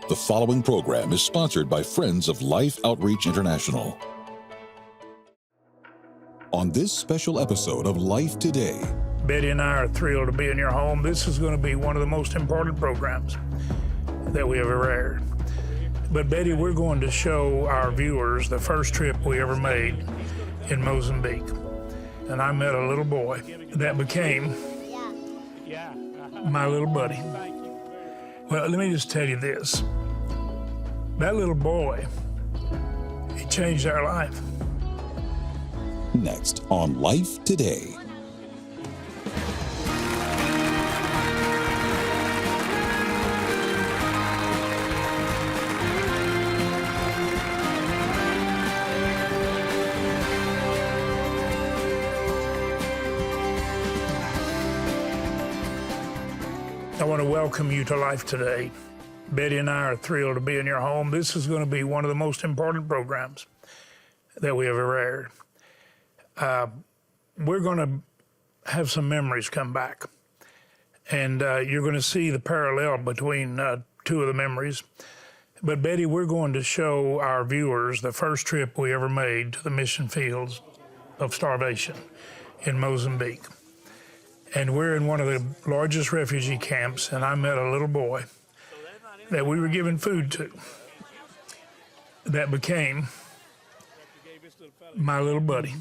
The following program is sponsored by Friends of Life Outreach International. On this special episode of Life Today, Betty and I are thrilled to be in your home. This is going to be one of the most important programs that we have ever aired. But Betty, we're going to show our viewers the first trip we ever made in Mozambique. And I met a little boy that became my little buddy. Well, let me just tell you this. That little boy, he changed our life. Next on Life Today. I want to welcome you to Life Today. Betty and I are thrilled to be in your home. This is going to be one of the most important programs that we have ever aired. We're going to have some memories come back, and you're going to see the parallel between two of the memories. But Betty, we're going to show our viewers the first trip we ever made to the mission fields of starvation in Mozambique. And we're in one of the largest refugee camps, and I met a little boy that we were giving food to that became my little buddy.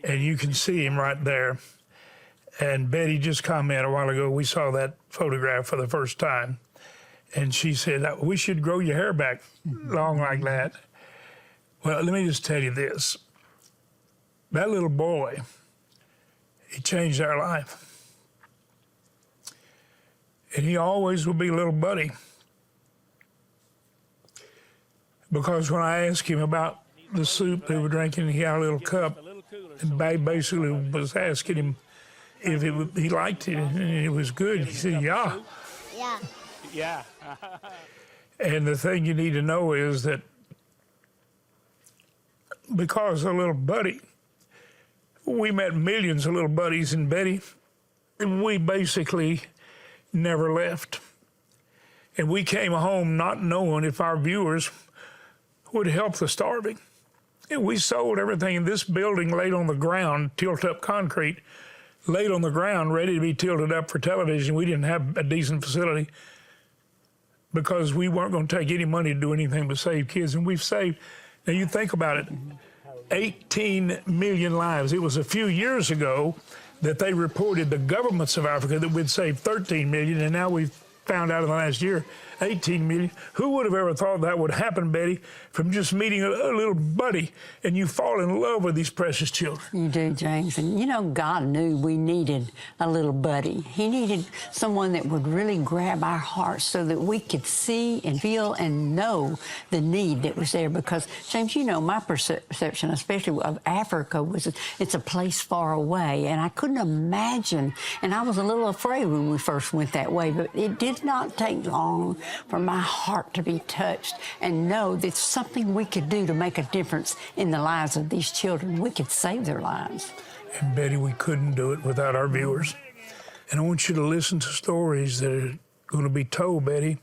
And you can see him right there. And Betty just commented a while ago, we saw that photograph for the first time, and she said, we should grow your hair back long like that. Well, let me just tell you this. That little boy, he changed our life. And he always will be little buddy. Because when I asked him about the soup they were drinking, he had a little cup, and Babe basically was asking him if he liked it and it was good. He said, yeah. Yeah. And the thing you need to know is that because of little buddy, we met millions of little buddies, and Betty, we basically never left. And we came home not knowing if our viewers would help the starving. And we sold everything in this building, laid on the ground, tilt-up concrete, laid on the ground, ready to be tilted up for television. We didn't have a decent facility because we weren't going to take any money to do anything but save kids. And we've saved, now you think about it, 18 million lives. It was a few years ago that they reported, the governments of Africa, that we'd saved 13 million, and now we've found out in the last year, 18 million. Who would have ever thought that would happen, Betty, from just meeting a little buddy and you fall in love with these precious children? You do, James. And you know, God knew we needed a little buddy. He needed someone that would really grab our hearts so that we could see and feel and know the need that was there. Because, James, you know, my perception, especially of Africa, was it's a place far away. And I couldn't imagine, and I was a little afraid when we first went that way, but it did not take long for my heart to be touched and know that something we could do to make a difference in the lives of these children. We could save their lives. And Betty, we couldn't do it without our viewers. And I want you to listen to stories that are going to be told, Betty,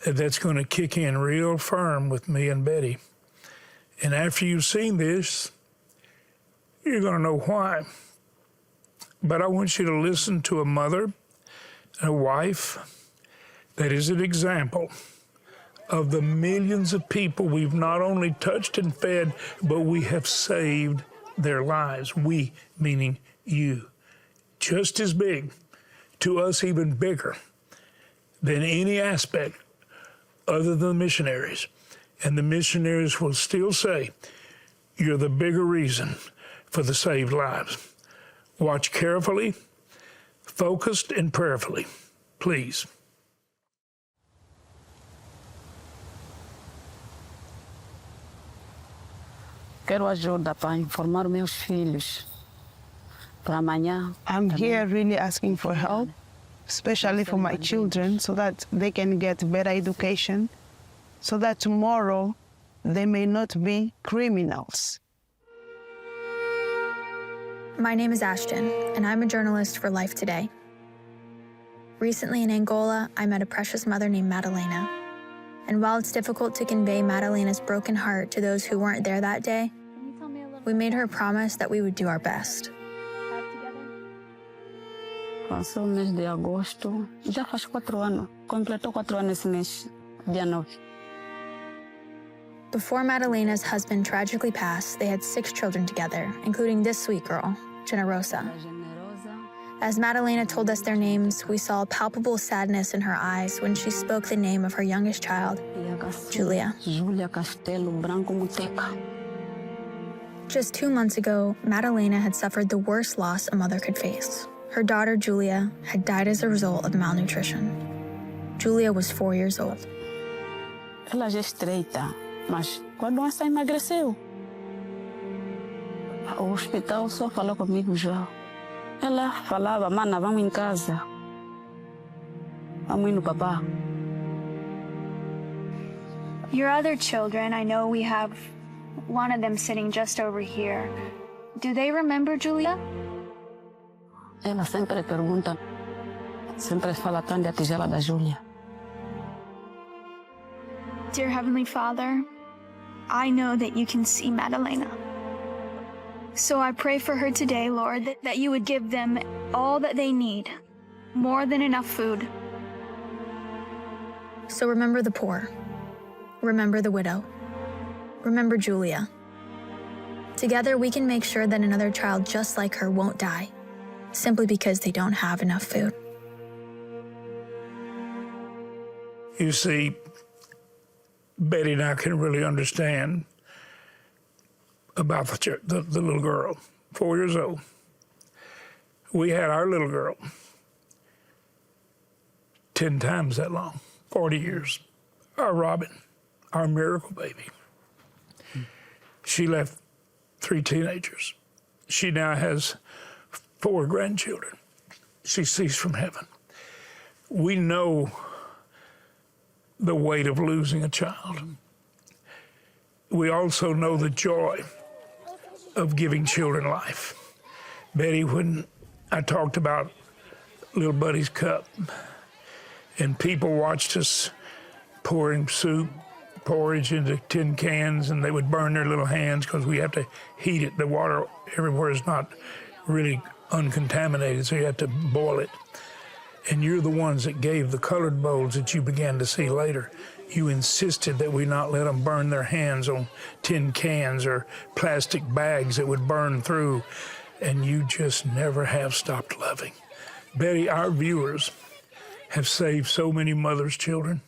that's going to kick in real firm with me and Betty. And after you've seen this, you're going to know why. But I want you to listen to a mother, a wife, that is an example of the millions of people we've not only touched and fed, but we have saved their lives. We, meaning you. Just as big, to us even bigger, than any aspect other than the missionaries. And the missionaries will still say, you're the bigger reason for the saved lives. Watch carefully, focused, and prayerfully, please. Quero ajuda para informar meus filhos para amanhã. I'm here really asking for help, especially for my children, so that they can get better education, so that tomorrow they may not be criminals. My name is Ashton, and I'm a journalist for Life Today. Recently in Angola, I met a precious mother named Madalena. And while it's difficult to convey Madalena's broken heart to those who weren't there that day, we made her a promise that we would do our best. Passou o mês de agosto, já faz 4 anos, completou 4 anos esse mês, dia 9. Before Madalena's husband tragically passed, they had 6 children together, including this sweet girl, Generosa. As Madalena told us their names, we saw a palpable sadness in her eyes when she spoke the name of her youngest child, Julia. Julia Castelo Branco Muteca. Just 2 months ago, Madalena had suffered the worst loss a mother could face. Her daughter, Julia, had died as a result of malnutrition. Julia was 4 years old. Ela já é estreita, mas com a doença emagreceu. O hospital só falou comigo já. Ela falava, mana, vamos em casa. Vamos ir no papá. Your other children, I know we have one of them sitting just over here. Do they remember Julia? Ela sempre pergunta, sempre fala tanto da tigela da Júlia. Dear Heavenly Father, I know that you can see Madalena. So I pray for her today, Lord, that you would give them all that they need, more than enough food. So remember the poor. Remember the widow. Remember Julia. Together, we can make sure that another child just like her won't die, simply because they don't have enough food. You see, Betty and I can really understand about the little girl, 4 years old. We had our little girl 10 times that long, 40 years. Our Robin, our miracle baby. She left 3 teenagers. She now has 4 grandchildren. She sees from heaven. We know the weight of losing a child. We also know the joy of giving children life. Betty, when I talked about little Buddy's cup, and people watched us pouring soup, porridge into tin cans, and they would burn their little hands because we have to heat it. The water everywhere is not really uncontaminated, so you have to boil it. And you're the ones that gave the colored bowls that you began to see later. You insisted that we not let them burn their hands on tin cans or plastic bags that would burn through, and you just never have stopped loving. Betty, our viewers have saved so many mothers' children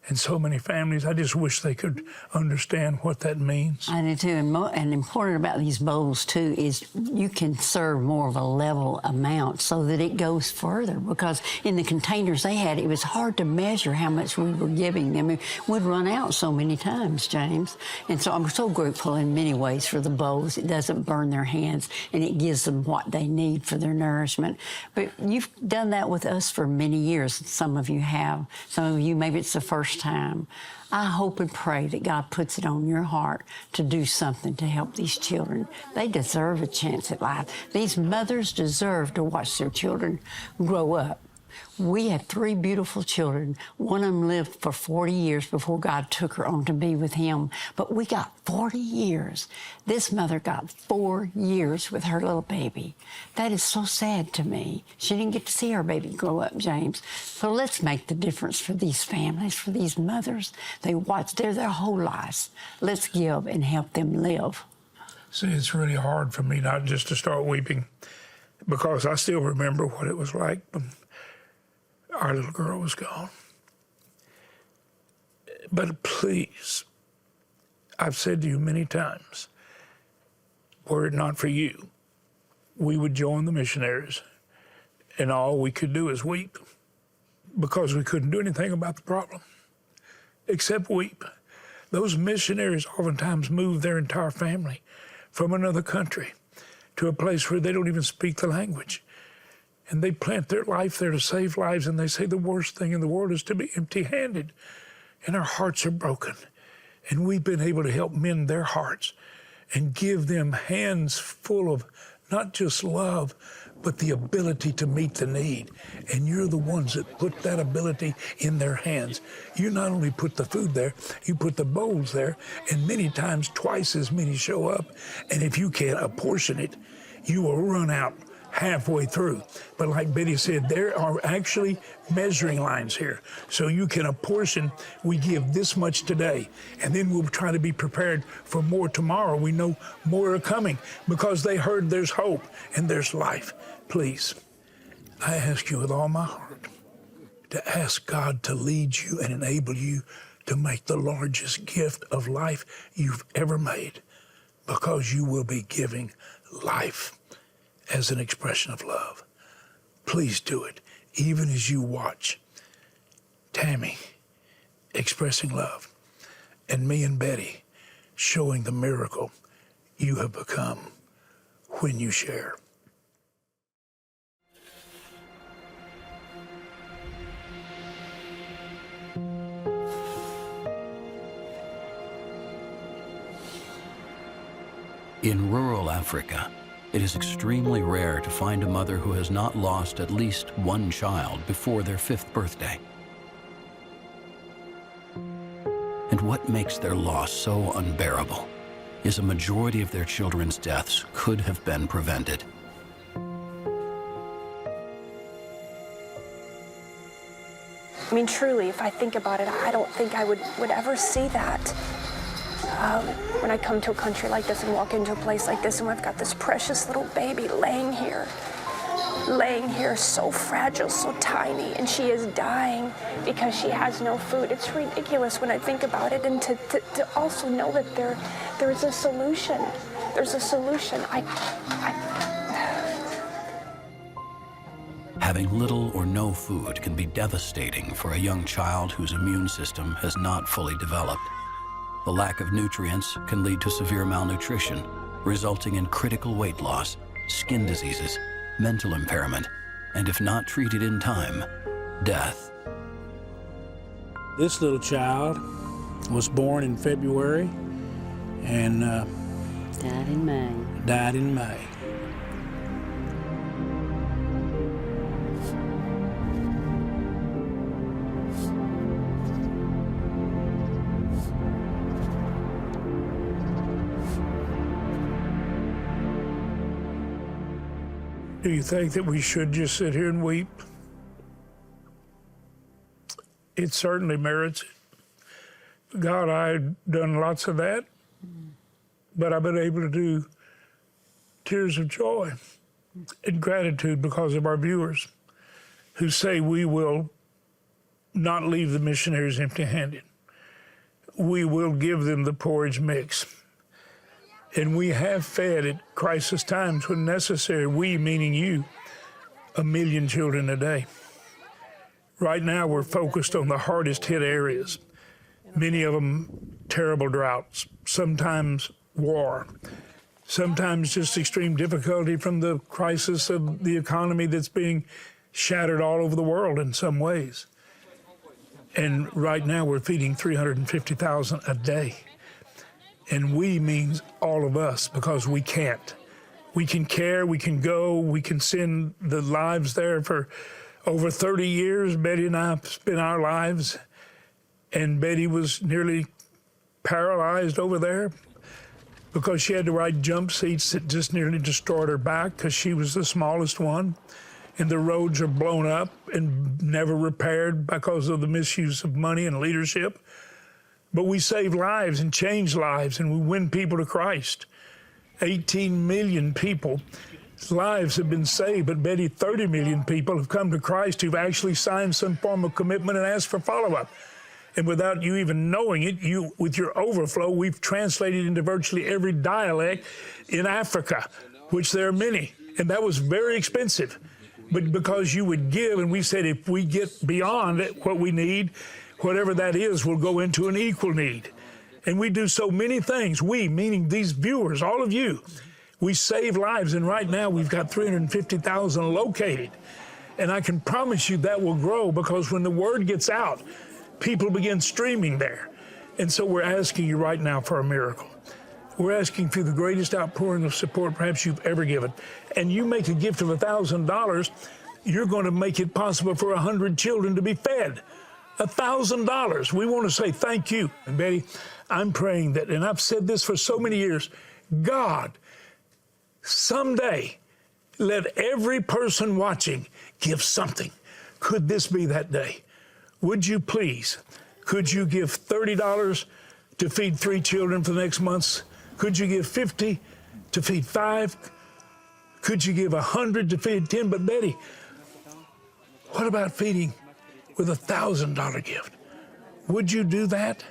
and so many families. I just wish they could understand what that means. I do too. And important about these bowls too is you can serve more of a level amount so that it goes further, because in the containers they had, it was hard to measure how much we were giving them. We'd run out so many times, James. And so I'm so grateful in many ways for the bowls. It doesn't burn their hands and it gives them what they need for their nourishment. But you've done that with us for many years. Some of you have. Some of you, maybe it's the first time. I hope and pray that God puts it on your heart to do something to help these children. They deserve a chance at life. These mothers deserve to watch their children grow up. We had 3 beautiful children. One of them lived for 40 years before God took her on to be with him. But we got 40 years. This mother got 4 years with her little baby. That is so sad to me. She didn't get to see her baby grow up, James. So let's make the difference for these families, for these mothers. They watch their whole lives. Let's give and help them live. See, it's really hard for me not just to start weeping, because I still remember what it was like when our little girl was gone. But please, I've said to you many times, were it not for you, we would join the missionaries, and all we could do is weep, because we couldn't do anything about the problem except weep. Those missionaries oftentimes move their entire family from another country to a place where they don't even speak the language. And they plant their life there to save lives, and they say the worst thing in the world is to be empty-handed. And our hearts are broken. And we've been able to help mend their hearts and give them hands full of not just love, but the ability to meet the need. And you're the ones that put that ability in their hands. You not only put the food there, you put the bowls there, and many times twice as many show up. And if you can't apportion it, you will run out halfway through. But like Betty said, there are actually measuring lines here. So you can apportion, we give this much today, and then we'll try to be prepared for more tomorrow. We know more are coming because they heard there's hope and there's life. Please, I ask you with all my heart to ask God to lead you and enable you to make the largest gift of life you've ever made, because you will be giving life as an expression of love. Please do it, even as you watch Tammy expressing love and me and Betty showing the miracle you have become when you share. In rural Africa, it is extremely rare to find a mother who has not lost at least one child before their 5th birthday. And what makes their loss so unbearable is a majority of their children's deaths could have been prevented. I mean, truly, if I think about it, I don't think I would ever see that. When I come to a country like this and walk into a place like this and I've got this precious little baby laying here so fragile, so tiny, and she is dying because she has no food. It's ridiculous when I think about it, and to also know that there's a solution. There's a solution. Having little or no food can be devastating for a young child whose immune system has not fully developed. The lack of nutrients can lead to severe malnutrition, resulting in critical weight loss, skin diseases, mental impairment, and if not treated in time, death. This little child was born in February and died in May. Do you think that we should just sit here and weep? It certainly merits it. God, I've done lots of that, but I've been able to do tears of joy and gratitude because of our viewers who say we will not leave the missionaries empty-handed. We will give them the porridge mix. And we have fed at crisis times when necessary, we, meaning you, 1 million children a day. Right now, we're focused on the hardest hit areas, many of them terrible droughts, sometimes war, sometimes just extreme difficulty from the crisis of the economy that's being shattered all over the world in some ways. And right now, we're feeding 350,000 a day. And we means all of us, because we can't. We can care, we can go, we can send the lives there. For over 30 years, Betty and I spent our lives, and Betty was nearly paralyzed over there because she had to ride jump seats that just nearly destroyed her back because she was the smallest one. And the roads are blown up and never repaired because of the misuse of money and leadership. But we save lives and change lives, and we win people to Christ. 18 million people's lives have been saved, but Betty, 30 million people have come to Christ who've actually signed some form of commitment and asked for follow-up. And without you even knowing it, with your overflow, we've translated into virtually every dialect in Africa, which there are many. And that was very expensive. But because you would give, and we said if we get beyond what we need, whatever that is will go into an equal need. And we do so many things. We, meaning these viewers, all of you, we save lives. And right now we've got 350,000 located. And I can promise you that will grow, because when the word gets out, people begin streaming there. And so we're asking you right now for a miracle. We're asking for the greatest outpouring of support perhaps you've ever given. And you make a gift of $1,000, you're going to make it possible for 100 children to be fed. $1,000. We want to say thank you. And Betty, I'm praying that, and I've said this for so many years, God, someday, let every person watching give something. Could this be that day? Would you please, could you give $30 to feed 3 children for the next month? Could you give $50 to feed 5? Could you give $100 to feed 10? But Betty, what about feeding with $1,000 gift? Would you do that?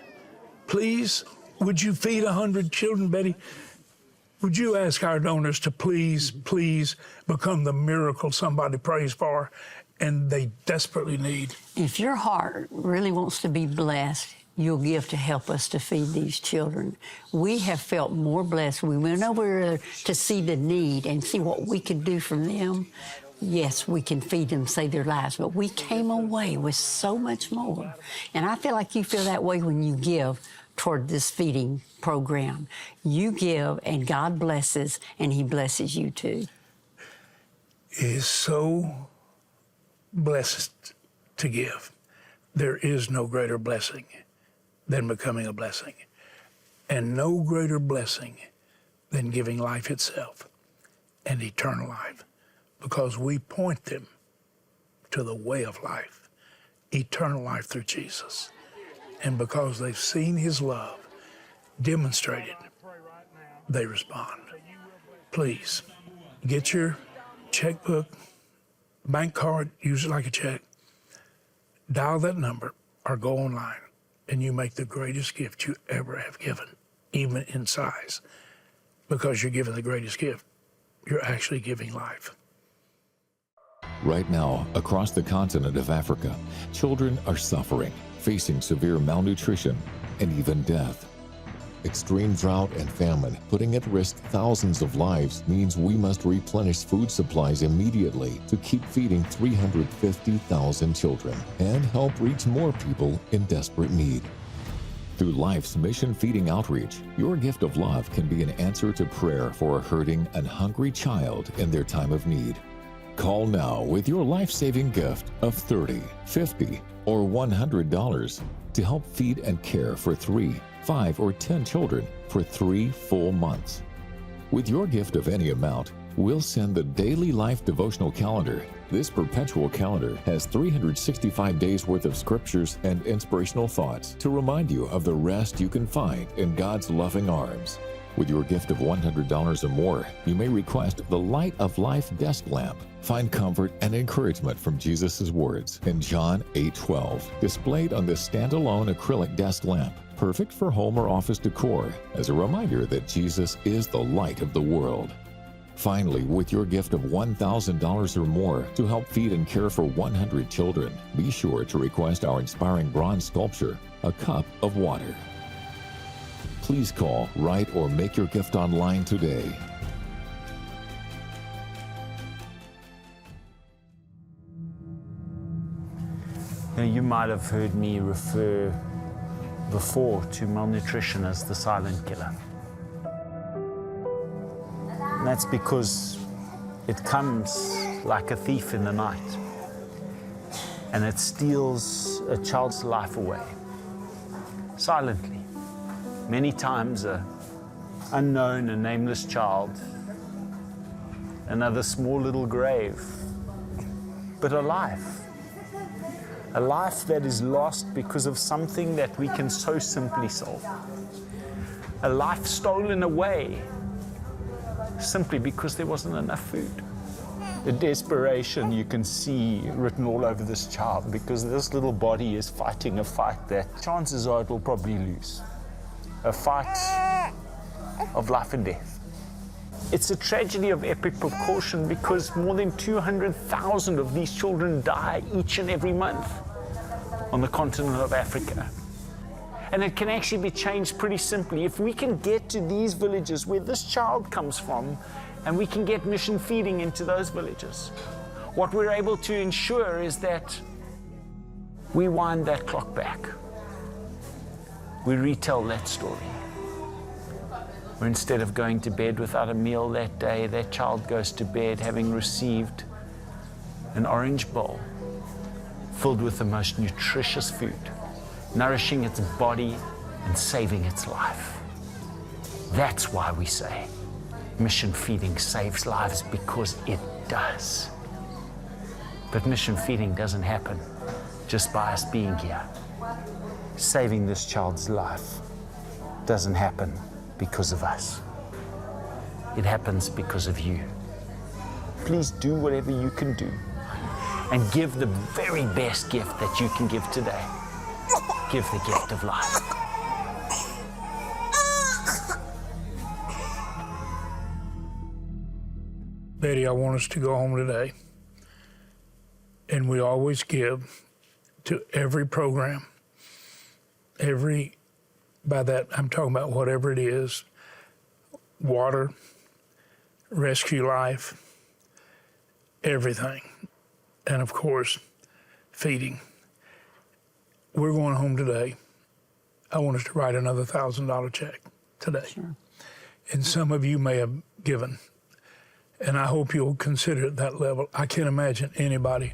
Please? Would you feed 100 children, Betty? Would you ask our donors to please, please become the miracle somebody prays for and they desperately need? If your heart really wants to be blessed, you'll give to help us to feed these children. We have felt more blessed. We went over to see the need and see what we could do for them. Yes, we can feed them, save their lives, but we came away with so much more. And I feel like you feel that way when you give toward this feeding program. You give, and God blesses, and He blesses you too. It is so blessed to give. There is no greater blessing than becoming a blessing, and no greater blessing than giving life itself and eternal life, because we point them to the way of life, eternal life through Jesus. And because they've seen His love demonstrated, they respond. Please, get your checkbook, bank card, use it like a check, dial that number or go online, and you make the greatest gift you ever have given, even in size. Because you're giving the greatest gift, you're actually giving life. Right now, across the continent of Africa, children are suffering, facing severe malnutrition and even death. Extreme drought and famine, putting at risk thousands of lives, means we must replenish food supplies immediately to keep feeding 350,000 children and help reach more people in desperate need. Through Life's Mission Feeding Outreach, your gift of love can be an answer to prayer for a hurting and hungry child in their time of need. Call now with your life-saving gift of $30, $50, or $100 to help feed and care for 3, 5, or 10 children for 3 full months. With your gift of any amount, we'll send the Daily Life Devotional Calendar. This perpetual calendar has 365 days worth of scriptures and inspirational thoughts to remind you of the rest you can find in God's loving arms. With your gift of $100 or more, you may request the Light of Life desk lamp. Find comfort and encouragement from Jesus' words in John 8:12, displayed on this standalone acrylic desk lamp, perfect for home or office decor, as a reminder that Jesus is the light of the world. Finally, with your gift of $1,000 or more to help feed and care for 100 children, be sure to request our inspiring bronze sculpture, A Cup of Water. Please call, write, or make your gift online today. Now, you might have heard me refer before to malnutrition as the silent killer. And that's because it comes like a thief in the night, and it steals a child's life away, silently. Many times an unknown and nameless child, another small little grave, but a life that is lost because of something that we can so simply solve. A life stolen away simply because there wasn't enough food. The desperation you can see written all over this child, because this little body is fighting a fight that chances are it will probably lose. A fight of life and death. It's a tragedy of epic proportion because more than 200,000 of these children die each and every month on the continent of Africa. And it can actually be changed pretty simply. If we can get to these villages where this child comes from, and we can get mission feeding into those villages, what we're able to ensure is that we wind that clock back. We retell that story. where instead of going to bed without a meal that day, that child goes to bed having received an orange bowl filled with the most nutritious food, nourishing its body and saving its life. That's why we say mission feeding saves lives, because it does. But mission feeding doesn't happen just by us being here. Saving this child's life doesn't happen because of us. It happens because of you. Please do whatever you can do and give the very best gift that you can give today. Give the gift of life. Betty, I want us to go home today. And we always give to every program, by that I'm talking about whatever it is, water, rescue life, everything. And of course, feeding. We're going home today. I want us to write another $1,000 check today. Sure. And some of you may have given. And I hope you'll consider it that level. I can't imagine anybody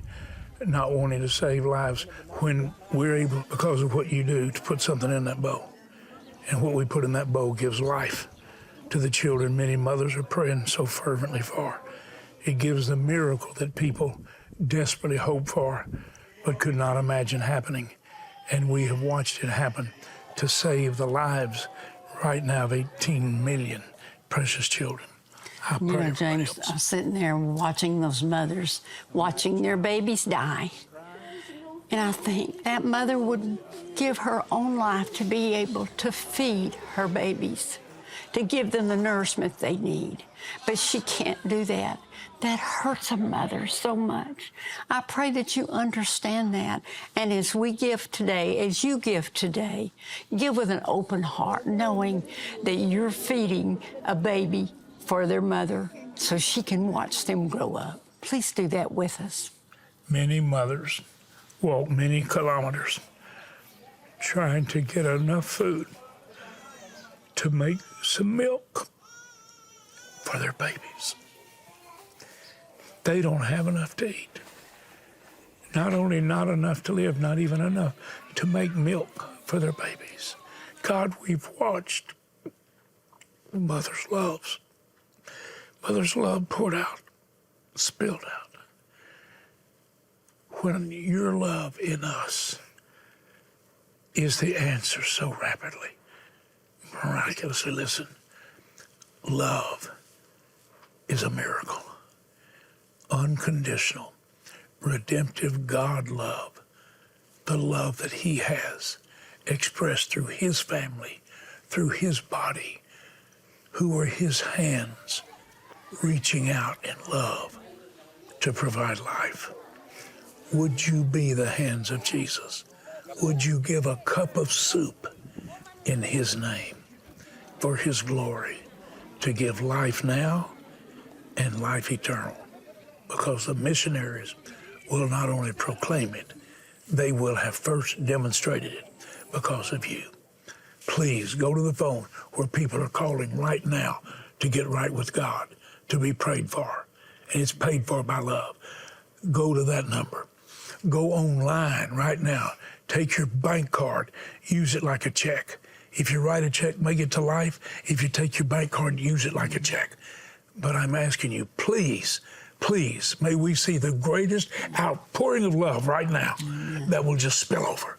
not wanting to save lives when we're able, because of what you do, to put something in that bowl. And what we put in that bowl gives life to the children many mothers are praying so fervently for. It gives the miracle that people desperately hope for but could not imagine happening. And we have watched it happen to save the lives right now of 18 million precious children. You know, James, I'm sitting there watching those mothers, watching their babies die. And I think that mother would give her own life to be able to feed her babies, to give them the nourishment they need. But she can't do that. That hurts a mother so much. I pray that you understand that. And as we give today, as you give today, give with an open heart, knowing that you're feeding a baby for their mother so she can watch them grow up. Please do that with us. Many mothers walk many kilometers trying to get enough food to make some milk for their babies. They don't have enough to eat. Not only not enough to live, not even enough to make milk for their babies. God, we've watched mother's love poured out, spilled out. When your love in us is the answer so rapidly, miraculously, listen, love is a miracle. Unconditional, redemptive God love, the love that he has expressed through his family, through his body, who are his hands reaching out in love to provide life. Would you be the hands of Jesus? Would you give a cup of soup in his name for his glory to give life now and life eternal? Because the missionaries will not only proclaim it, they will have first demonstrated it because of you. Please go to the phone where people are calling right now to get right with God, to be prayed for, and it's paid for by love. Go to that number. Go online right now. Take your bank card, use it like a check. If you write a check, make it to life. If you take your bank card, use it like a check. But I'm asking you, please, please, may we see the greatest outpouring of love right now that will just spill over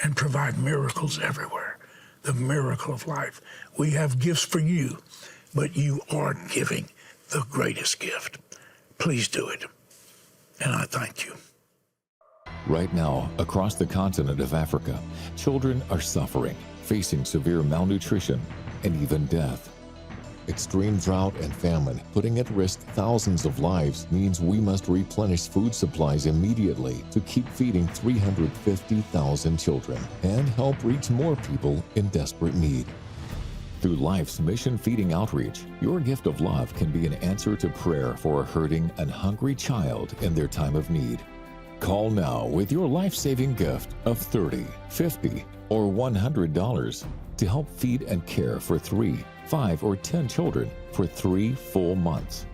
and provide miracles everywhere. The miracle of life. We have gifts for you, but you are giving the greatest gift. Please do it. And I thank you. Right now, across the continent of Africa, children are suffering, facing severe malnutrition and even death. Extreme drought and famine, putting at risk thousands of lives, means we must replenish food supplies immediately to keep feeding 350,000 children and help reach more people in desperate need. Through Life's Mission Feeding Outreach, your gift of love can be an answer to prayer for a hurting and hungry child in their time of need. Call now with your life-saving gift of $30, $50, or $100 to help feed and care for 3, 5, or 10 children for 3 full months.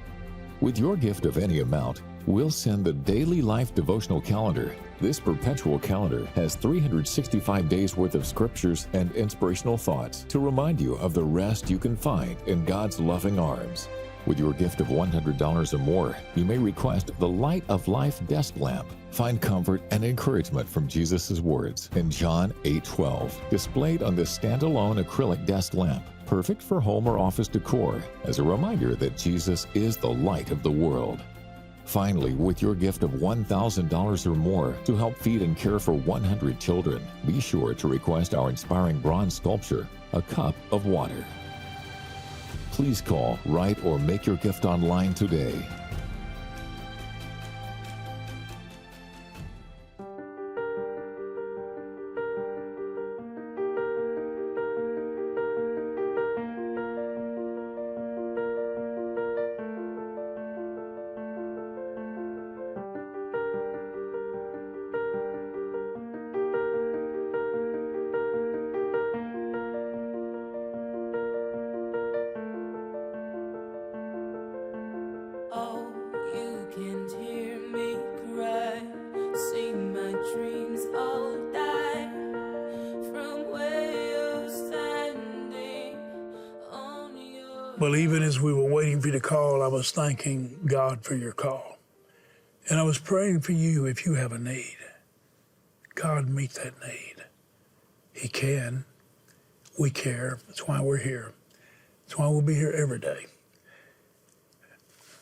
With your gift of any amount, we'll send the Daily Life Devotional Calendar. This perpetual calendar has 365 days worth of scriptures and inspirational thoughts to remind you of the rest you can find in God's loving arms. With your gift of $100 or more, you may request the Light of Life desk lamp. Find comfort and encouragement from Jesus' words in John 8:12, displayed on this standalone acrylic desk lamp, perfect for home or office decor, as a reminder that Jesus is the light of the world. Finally, with your gift of $1,000 or more to help feed and care for 100 children, be sure to request our inspiring bronze sculpture, A Cup of Water. Please call, write, or make your gift online today. Well, even as we were waiting for you to call, I was thanking God for your call. And I was praying for you if you have a need. God, meet that need. He can. We care. That's why we're here. That's why we'll be here every day.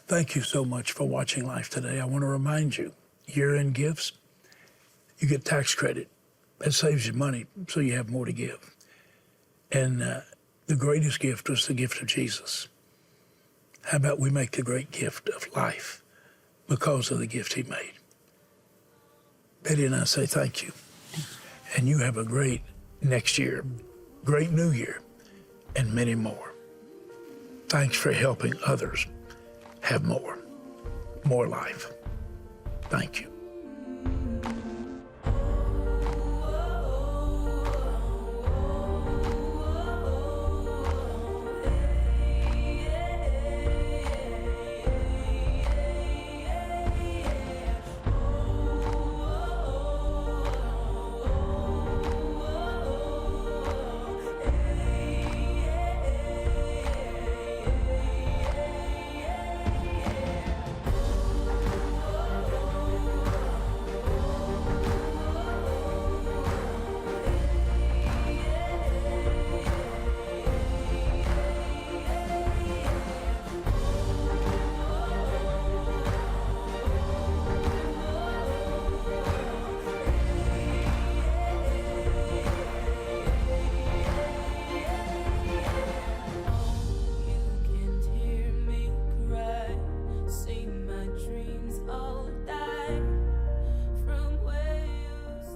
Thank you so much for watching Life Today. I want to remind you, year-end gifts, you get tax credit. That saves you money, so you have more to give. And the greatest gift was the gift of Jesus. How about we make the great gift of life because of the gift he made? Betty and I say thank you. And you have a great next year, great new year, and many more. Thanks for helping others have more life. Thank you.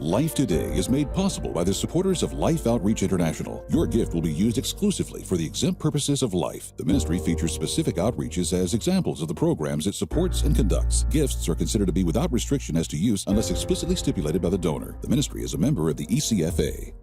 Life Today is made possible by the supporters of Life Outreach International. Your gift will be used exclusively for the exempt purposes of life. The ministry features specific outreaches as examples of the programs it supports and conducts. Gifts are considered to be without restriction as to use unless explicitly stipulated by the donor. The ministry is a member of the ECFA.